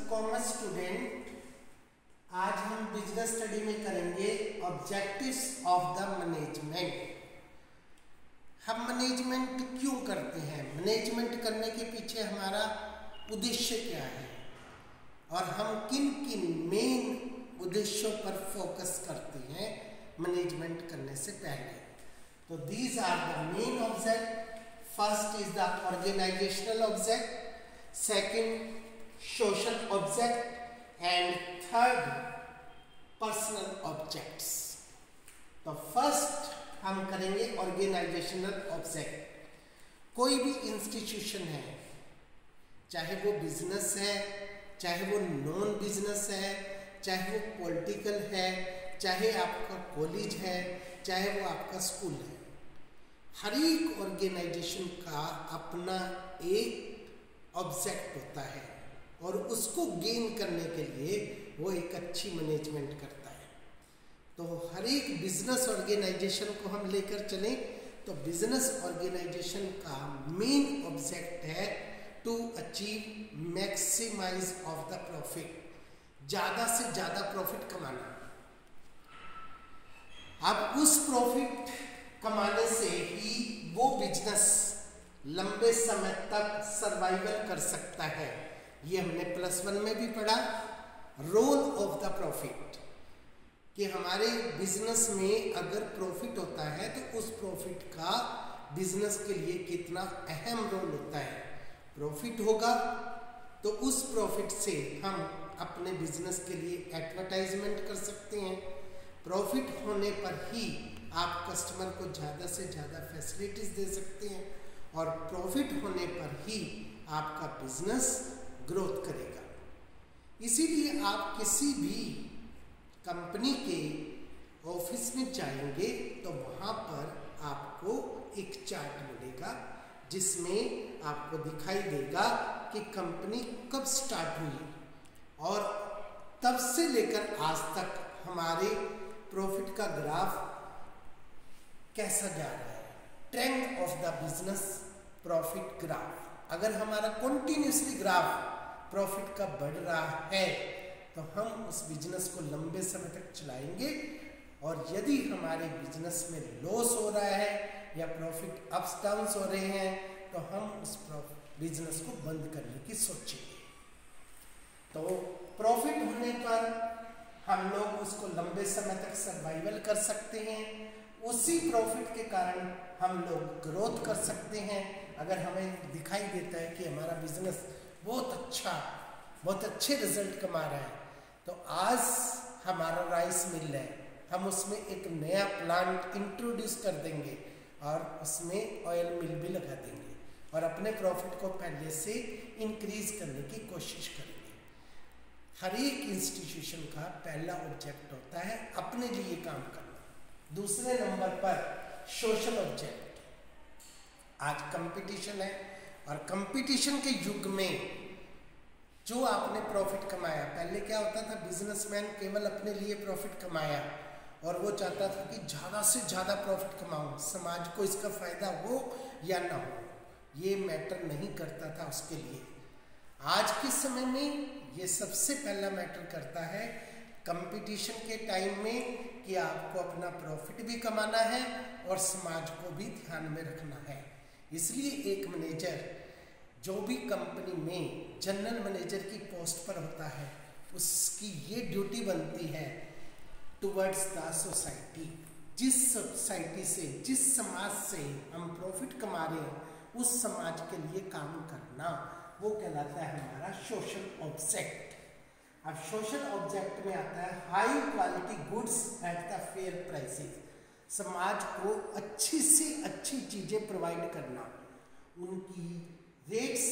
Commerce student, आज हम business study में करेंगे ऑब्जेक्टिव्स ऑफ द मैनेजमेंट। हम मैनेजमेंट क्यों करते हैं, मैनेजमेंट करने के पीछे हमारा उद्देश्य क्या है और हम किन किन मेन उद्देश्यों पर फोकस करते हैं मैनेजमेंट करने से पहले। तो these are the main object. First is the organisational object, second social object and third personal objects. तो फर्स्ट हम करेंगे ऑर्गेनाइजेशनल ऑब्जेक्ट। कोई भी इंस्टीट्यूशन है, चाहे वो बिजनेस है, चाहे वो नॉन बिजनेस है, चाहे वो पॉलिटिकल है, चाहे आपका कॉलेज है, चाहे वो आपका स्कूल है, हर एक ऑर्गेनाइजेशन का अपना एक ऑब्जेक्ट होता है और उसको गेन करने के लिए वो एक अच्छी मैनेजमेंट करता है। तो हर एक बिजनेस ऑर्गेनाइजेशन को हम लेकर चलें तो बिजनेस ऑर्गेनाइजेशन का मेन ऑब्जेक्ट है to achieve maximise of the profit, ज़्यादा से ज़्यादा प्रॉफिट कमाना। अब उस प्रॉफिट कमाने से ही वो बिजनेस लंबे समय तक सर्वाइवल कर सकता है। ये हमने +1 में भी पढ़ा, रोल ऑफ द प्रॉफिट, कि हमारे बिजनेस में अगर प्रॉफिट होता है तो उस प्रॉफिट का बिजनेस के लिए कितना अहम रोल होता है। प्रॉफिट होगा तो उस प्रॉफिट से हम अपने बिजनेस के लिए एडवर्टाइजमेंट कर सकते हैं। प्रॉफिट होने पर ही आप कस्टमर को ज़्यादा से ज़्यादा फैसिलिटीज़ दे सकते हैं और प्रॉफिट होने पर ही आपका बिजनेस ग्रोथ करेगा। इसीलिए आप किसी भी कंपनी के ऑफिस में जाएंगे तो वहाँ पर आपको एक चार्ट मिलेगा जिसमें आपको दिखाई देगा कि कंपनी कब स्टार्ट हुई और तब से लेकर आज तक हमारे प्रॉफिट का ग्राफ कैसा जा रहा है, trend of the business profit graph. अगर हमारा कंटिन्यूसली ग्राफ प्रॉफिट का बढ़ रहा है तो हम उस बिजनेस को लंबे समय तक चलाएंगे, और यदि हमारे बिजनेस में लॉस हो रहा है या प्रॉफिट अप्स डाउन्स हो रहे हैं तो हम उस बिजनेस को बंद करने की सोचेंगे। तो प्रॉफिट होने पर हम लोग उसको लंबे समय तक सर्वाइवल कर सकते हैं। उसी प्रॉफिट के कारण हम लोग ग्रोथ कर सकते हैं। अगर हमें दिखाई देता है कि हमारा बिजनेस बहुत अच्छे रिजल्ट कमा रहा है तो आज हमारा राइस मिल है, हम उसमें एक नया प्लांट इंट्रोड्यूस कर देंगे और उसमें ऑयल मिल भी लगा देंगे और अपने प्रॉफिट को पहले से इंक्रीज करने की कोशिश करेंगे। हर एक इंस्टीट्यूशन का पहला ऑब्जेक्ट होता है अपने लिए काम करना। दूसरे नंबर पर सोशल ऑब्जेक्ट। आज कंपटीशन है और कंपटीशन के युग में जो आपने प्रॉफिट कमाया, पहले क्या होता था, बिजनेसमैन केवल अपने लिए प्रॉफिट कमाया और वो चाहता था कि ज़्यादा से ज़्यादा प्रॉफिट कमाऊं, समाज को इसका फ़ायदा हो या ना हो, ये मैटर नहीं करता था उसके लिए। आज के समय में ये सबसे पहला मैटर करता है कंपटीशन के टाइम में कि आपको अपना प्रॉफिट भी कमाना है और समाज को भी ध्यान में रखना है। इसलिए एक मैनेजर जो भी कंपनी में जनरल मैनेजर की पोस्ट पर होता है उसकी ये ड्यूटी बनती है टुवर्ड्स द सोसाइटी। जिस सोसाइटी से, जिस समाज से हम प्रॉफिट कमा रहे हैं उस समाज के लिए काम करना, वो कहलाता है हमारा सोशल ऑब्जेक्ट। अब सोशल ऑब्जेक्ट में आता है high quality goods at the fair prices. समाज को अच्छी से अच्छी चीज़ें प्रोवाइड करना, उनकी रेट्स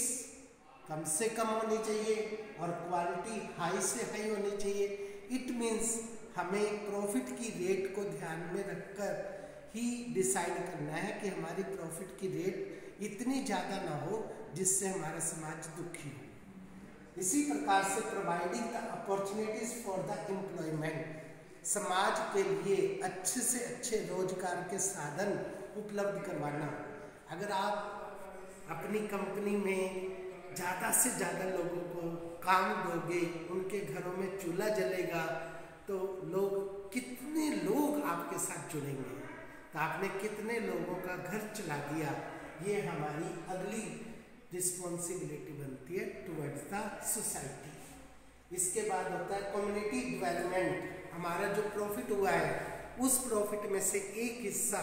कम से कम होनी चाहिए और क्वालिटी हाई से हाई होनी चाहिए। इट मीन्स हमें प्रॉफिट की रेट को ध्यान में रखकर ही डिसाइड करना है कि हमारी प्रॉफिट की रेट इतनी ज़्यादा ना हो जिससे हमारा समाज दुखी हो। इसी प्रकार से providing the opportunities for the employment, समाज के लिए अच्छे से अच्छे रोजगार के साधन उपलब्ध करवाना। अगर आप अपनी कंपनी में ज़्यादा से ज़्यादा लोगों को काम दोगे, उनके घरों में चूल्हा जलेगा, तो कितने लोग आपके साथ जुड़ेंगे, तो आपने कितने लोगों का घर चला दिया। ये हमारी अगली रिस्पॉन्सिबिलिटी बनती है टुवर्ड्स द सोसाइटी। इसके बाद होता है कम्युनिटी डेवलपमेंट। हमारा जो प्रॉफिट हुआ है उस प्रॉफिट में से एक हिस्सा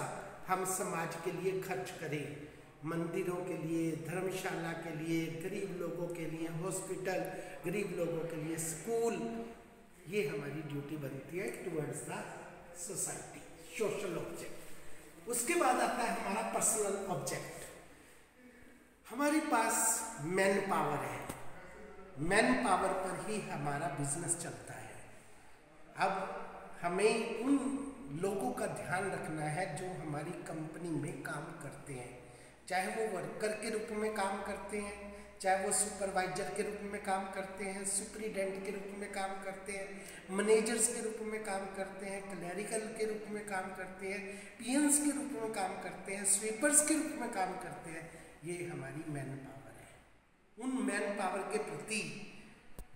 हम समाज के लिए खर्च करें, मंदिरों के लिए, धर्मशाला के लिए, गरीब लोगों के लिए हॉस्पिटल, गरीब लोगों के लिए स्कूल। ये हमारी ड्यूटी बनती है towards the society, social object. उसके बाद आता है हमारा पर्सनल ऑब्जेक्ट। हमारे पास मैन पावर है, मैन पावर पर ही हमारा बिजनेस चलता है। अब हमें उन लोगों का ध्यान रखना है जो हमारी कंपनी में काम करते हैं, चाहे वो वर्कर के रूप में काम करते हैं, चाहे वो सुपरवाइजर के रूप में काम करते हैं, सुपरिटेंडेंट के रूप में काम करते हैं, मैनेजर्स के रूप में काम करते हैं, क्लरिकल के रूप में काम करते हैं, पीएन्स के रूप में काम करते हैं, स्वीपर्स के रूप में काम करते हैं। ये हमारी मैन पावर है। उन मैन पावर के प्रति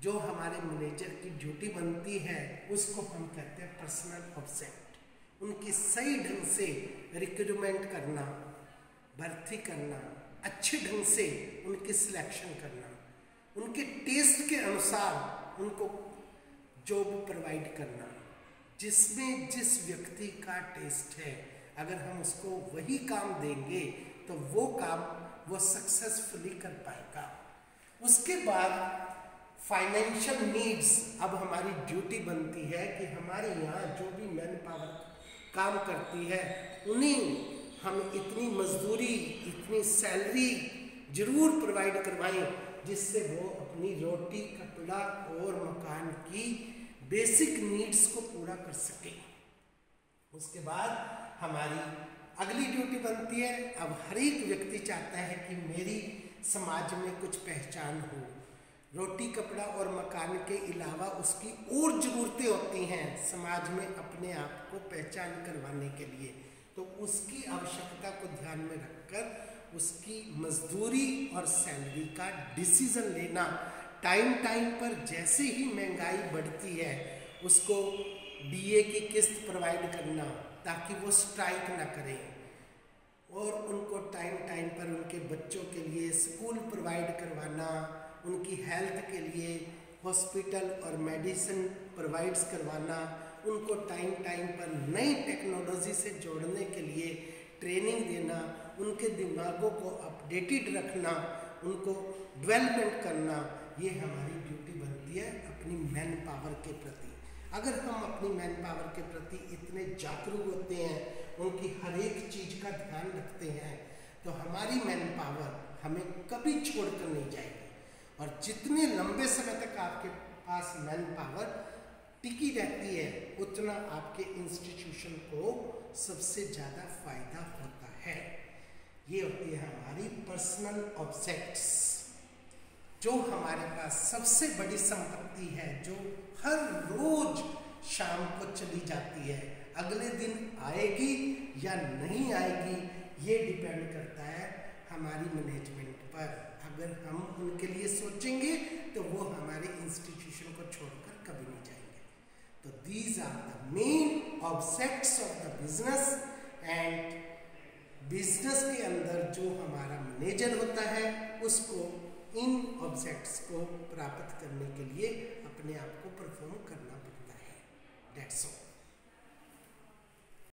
जो हमारे मैनेजर की ड्यूटी बनती है उसको हम कहते हैं पर्सनल ऑब्जेक्ट। उनकी सही ढंग से रिक्रूटमेंट करना, भर्ती करना, अच्छे ढंग से उनकी सिलेक्शन करना, उनके टेस्ट के अनुसार उनको जॉब प्रोवाइड करना, जिसमें जिस व्यक्ति का टेस्ट है अगर हम उसको वही काम देंगे तो वो काम वो सक्सेसफुली कर पाएगा। उसके बाद फाइनेंशियल नीड्स। अब हमारी ड्यूटी बनती है कि हमारे यहाँ जो भी मैन पावर काम करती है उन्हें हम इतनी मजदूरी, इतनी सैलरी जरूर प्रोवाइड करवाएं जिससे वो अपनी रोटी, कपड़ा और मकान की बेसिक नीड्स को पूरा कर सके। उसके बाद हमारी अगली ड्यूटी बनती है, अब हर एक व्यक्ति चाहता है कि मेरी समाज में कुछ पहचान हो। रोटी, कपड़ा और मकान के अलावा उसकी और ज़रूरतें होती हैं समाज में अपने आप को पहचान करवाने के लिए, तो उसकी आवश्यकता को ध्यान में रखकर उसकी मजदूरी और सैलरी का डिसीजन लेना, टाइम टाइम पर जैसे ही महंगाई बढ़ती है उसको डीए की किस्त प्रोवाइड करना ताकि वो स्ट्राइक ना करें, और उनको टाइम टाइम पर उनके बच्चों के लिए स्कूल प्रोवाइड करवाना, उनकी हेल्थ के लिए हॉस्पिटल और मेडिसिन प्रोवाइड्स करवाना, उनको टाइम टाइम पर नई टेक्नोलॉजी से जोड़ने के लिए ट्रेनिंग देना, उनके दिमागों को अपडेटेड रखना, उनको डेवलपमेंट करना। ये हमारी ड्यूटी बनती है अपनी मैन पावर के प्रति। अगर हम अपनी मैन पावर के प्रति इतने जागरूक होते हैं, उनकी हर एक चीज़ का ध्यान रखते हैं, तो हमारी मैन पावर हमें कभी छोड़कर नहीं जाएगी। और जितने लंबे समय तक आपके पास मैन पावर टिकी रहती है उतना आपके इंस्टीट्यूशन को सबसे ज़्यादा फायदा होता है। ये होती है हमारी पर्सनल ऑब्जेक्ट्स, जो हमारे पास सबसे बड़ी संपत्ति है, जो हर रोज शाम को चली जाती है। अगले दिन आएगी या नहीं आएगी ये डिपेंड करता है हमारी मैनेजमेंट पर। अगर हम उनके लिए सोचेंगे तो वो हमारे इंस्टीट्यूशन को छोड़कर कभी नहीं जाएंगे। तो these are the main objects of the business, and business के अंदर जो हमारा मैनेजर होता है उसको इन ऑब्जेक्ट्स को प्राप्त करने के लिए अपने आप को परफॉर्म करना पड़ता है। That's all.